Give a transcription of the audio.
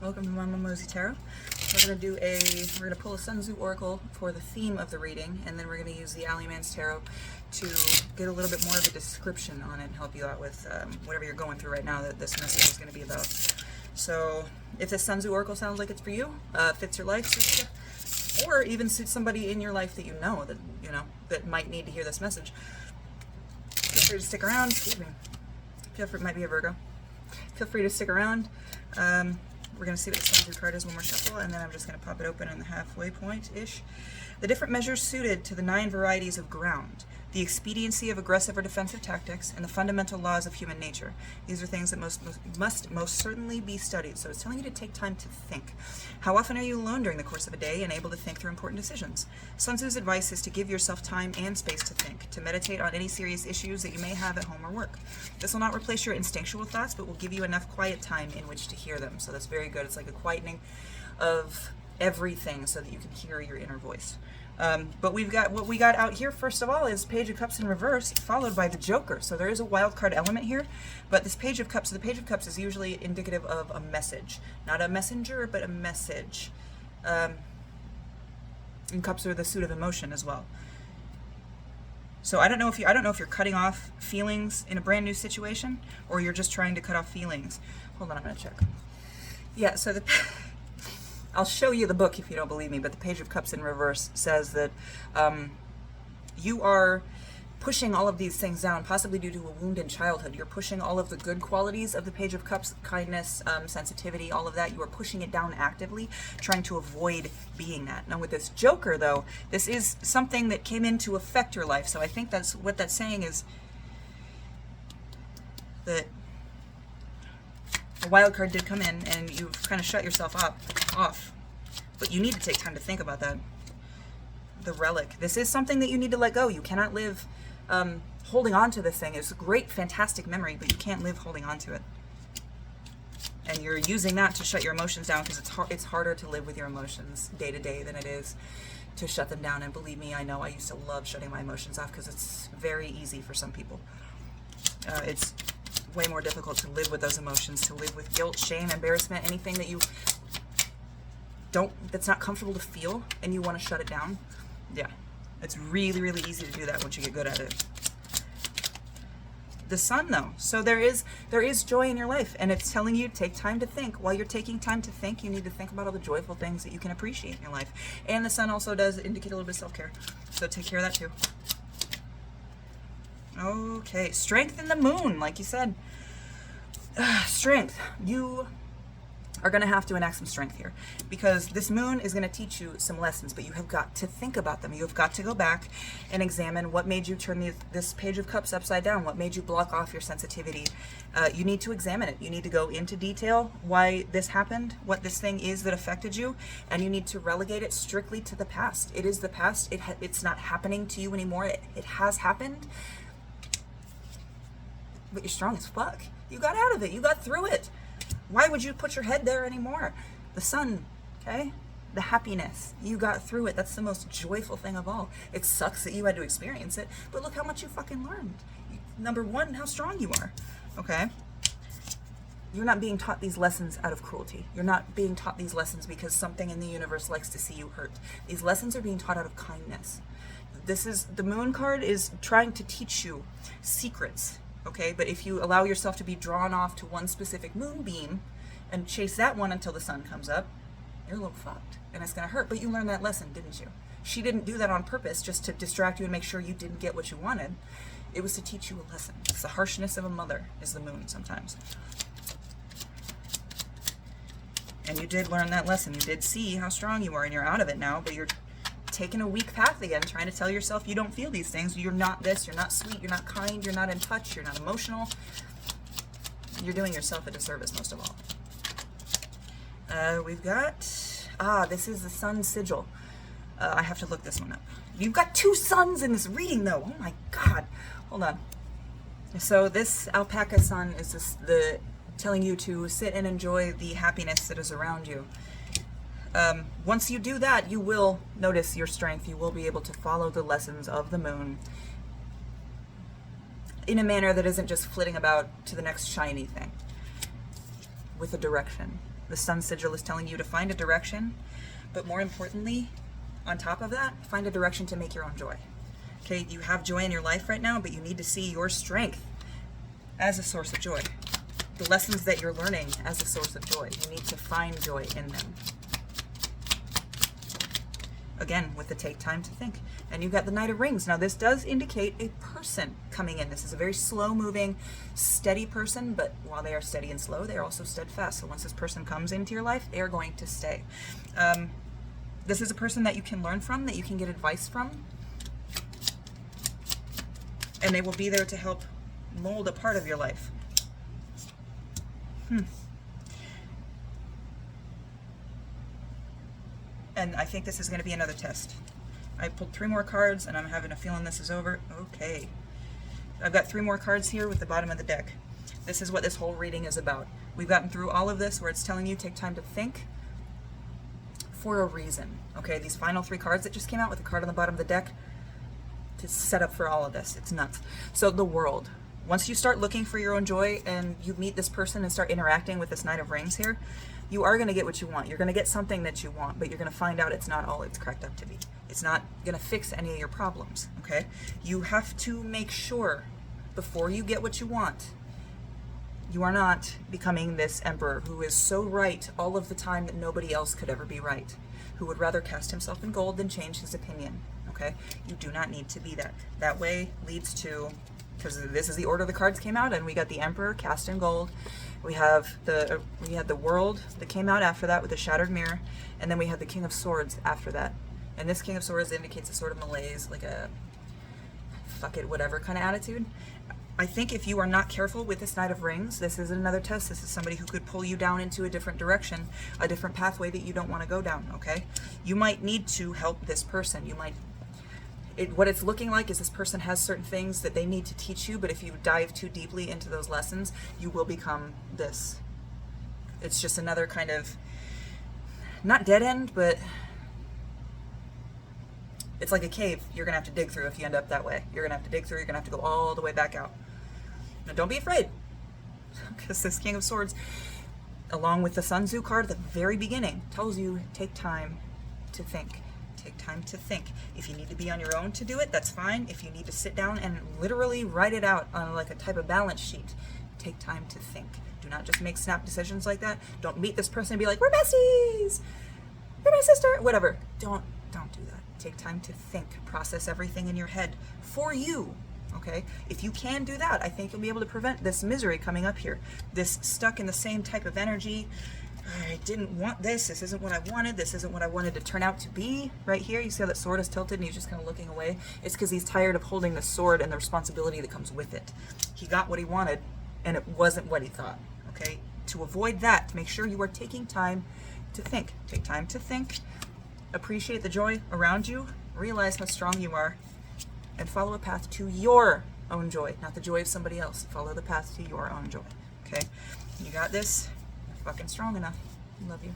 Welcome to Mama Mosey Tarot. We're gonna pull a Sun Tzu Oracle for the theme of the reading, and then we're gonna use the Man's Tarot to get a little bit more of a description on it and help you out with whatever you're going through right now that this message is gonna be about. So if this Sun Tzu Oracle sounds like it's for you, fits your life, suits you, or even suits somebody in your life that you know that might need to hear this message, feel free to stick around. Excuse me. It might be a Virgo. Feel free to stick around. We're going to see what the Sun Tzu card is when we're shuffle, and then I'm just going to pop it open in the halfway point-ish. The different measures suited to the 9 varieties of ground, the expediency of aggressive or defensive tactics, and the fundamental laws of human nature. These are things that must most certainly be studied. So it's telling you to take time to think. How often are you alone during the course of a day and able to think through important decisions? Sun Tzu's advice is to give yourself time and space to think, to meditate on any serious issues that you may have at home or work. This will not replace your instinctual thoughts, but will give you enough quiet time in which to hear them. So that's very good. It's like a quietening of everything so that you can hear your inner voice. But what we got out here first of all is Page of Cups in reverse, followed by the Joker. So there is a wild card element here, but this Page of Cups, the Page of Cups is usually indicative of a message, not a messenger, but a message. And Cups are the suit of emotion as well. So I don't know if you're cutting off feelings in a brand new situation, or you're just trying to cut off feelings. Hold on, I'm gonna check. Yeah, so I'll show you the book if you don't believe me, but the Page of Cups in reverse says that you are pushing all of these things down, possibly due to a wound in childhood. You're pushing all of the good qualities of the Page of Cups, kindness, sensitivity, all of that. You are pushing it down actively, trying to avoid being that. Now with this Joker, though, this is something that came in to affect your life. So I think that's what that's saying is that a wild card did come in and you've kind of shut yourself off. But you need to take time to think about that. The Relic. This is something that you need to let go. You cannot live holding on to this thing. It's a great, fantastic memory, but you can't live holding on to it. And you're using that to shut your emotions down because it's harder to live with your emotions day to day than it is to shut them down. And believe me, I know I used to love shutting my emotions off because it's very easy for some people. It's way more difficult to live with those emotions, to live with guilt, shame, embarrassment, anything that that's not comfortable to feel and you want to shut it down. Yeah, it's really, really easy to do that once you get good at it. The Sun, though, so there is joy in your life, and it's telling you take time to think. While you're taking time to think, you need to think about all the joyful things that you can appreciate in your life. And the Sun also does indicate a little bit of self-care, so take care of that too. Okay, Strength in the Moon, like you said. Strength. You are going to have to enact some strength here because this moon is going to teach you some lessons, but you have got to think about them. You have got to go back and examine what made you turn this Page of Cups upside down, what made you block off your sensitivity. You need to examine it. You need to go into detail why this happened, what this thing is that affected you, and you need to relegate it strictly to the past. It is the past. It's not happening to you anymore. It has happened, but you're strong as fuck. You got out of it. You got through it. Why would you put your head there anymore? The Sun, okay? The happiness. You got through it. That's the most joyful thing of all. It sucks that you had to experience it, but look how much you fucking learned. Number one, how strong you are, okay? You're not being taught these lessons out of cruelty. You're not being taught these lessons because something in the universe likes to see you hurt. These lessons are being taught out of kindness. The Moon card is trying to teach you secrets. Okay, but if you allow yourself to be drawn off to one specific moonbeam and chase that one until the sun comes up, you're a little fucked and it's gonna hurt. But you learned that lesson, didn't you? She didn't do that on purpose just to distract you and make sure you didn't get what you wanted. It was to teach you a lesson. It's the harshness of a mother is the moon sometimes. And you did learn that lesson. You did see how strong you are and you're out of it now, but you're taking a weak path again, trying to tell yourself you don't feel these things. You're not this, you're not sweet, you're not kind, you're not in touch, you're not emotional. You're doing yourself a disservice most of all. We've got, this is the Sun Sigil. I have to look this one up. You've got 2 suns in this reading though. Oh my God. Hold on. So this alpaca sun is telling you to sit and enjoy the happiness that is around you. Once you do that, you will notice your strength. You will be able to follow the lessons of the moon in a manner that isn't just flitting about to the next shiny thing with a direction. The sun sigil is telling you to find a direction, but more importantly, on top of that, find a direction to make your own joy. Okay, you have joy in your life right now, but you need to see your strength as a source of joy. The lessons that you're learning as a source of joy. You need to find joy in them. Again, with the take time to think. And you've got the Knight of Rings. Now this does indicate a person coming in. This is a very slow moving, steady person, but while they are steady and slow, they are also steadfast. So once this person comes into your life, they are going to stay. This is a person that you can learn from, that you can get advice from. And they will be there to help mold a part of your life. And I think this is going to be another test. I pulled 3 more cards, and I'm having a feeling this is over. Okay. I've got 3 more cards here with the bottom of the deck. This is what this whole reading is about. We've gotten through all of this where it's telling you take time to think for a reason. Okay, these final 3 cards that just came out with the card on the bottom of the deck to set up for all of this. It's nuts. So the world. Once you start looking for your own joy and you meet this person and start interacting with this Knight of Rings here, you are going to get what you want. You're going to get something that you want, but you're going to find out it's not all it's cracked up to be. It's not going to fix any of your problems, okay? You have to make sure before you get what you want, you are not becoming this emperor who is so right all of the time that nobody else could ever be right, who would rather cast himself in gold than change his opinion, okay? You do not need to be that. That way leads to, because this is the order the cards came out, and we got the Emperor cast in gold. We had the World that came out after that with the Shattered Mirror, and then we had the King of Swords after that. And this King of Swords indicates a sort of malaise, like a fuck it, whatever kind of attitude. I think if you are not careful with this Knight of Rings, this is another test. This is somebody who could pull you down into a different direction, a different pathway that you don't want to go down, okay? You might need to help this person. You might... what it's looking like is this person has certain things that they need to teach you, but if you dive too deeply into those lessons, you will become this. It's just another kind of, not dead end, but it's like a cave you're going to have to dig through if you end up that way. You're going to have to dig through, you're going to have to go all the way back out. Now don't be afraid, because this King of Swords, along with the Sun Tzu card at the very beginning, tells you take time to think. Take time to think. If you need to be on your own to do it, that's fine. If you need to sit down and literally write it out on like a type of balance sheet, take time to think. Do not just make snap decisions like that. Don't meet this person and be like, we're besties, you're my sister, whatever. Don't do that. Take time to think. Process everything in your head for you. Okay? If you can do that, I think you'll be able to prevent this misery coming up here. This stuck in the same type of energy. I didn't want this. This isn't what I wanted. This isn't what I wanted to turn out to be. Right here, you see how that sword is tilted and he's just kind of looking away? It's because he's tired of holding the sword and the responsibility that comes with it. He got what he wanted and it wasn't what he thought. Okay? To avoid that, to make sure you are taking time to think. Take time to think. Appreciate the joy around you. Realize how strong you are. And follow a path to your own joy, not the joy of somebody else. Follow the path to your own joy. Okay? You got this. You're fucking strong enough. Love you.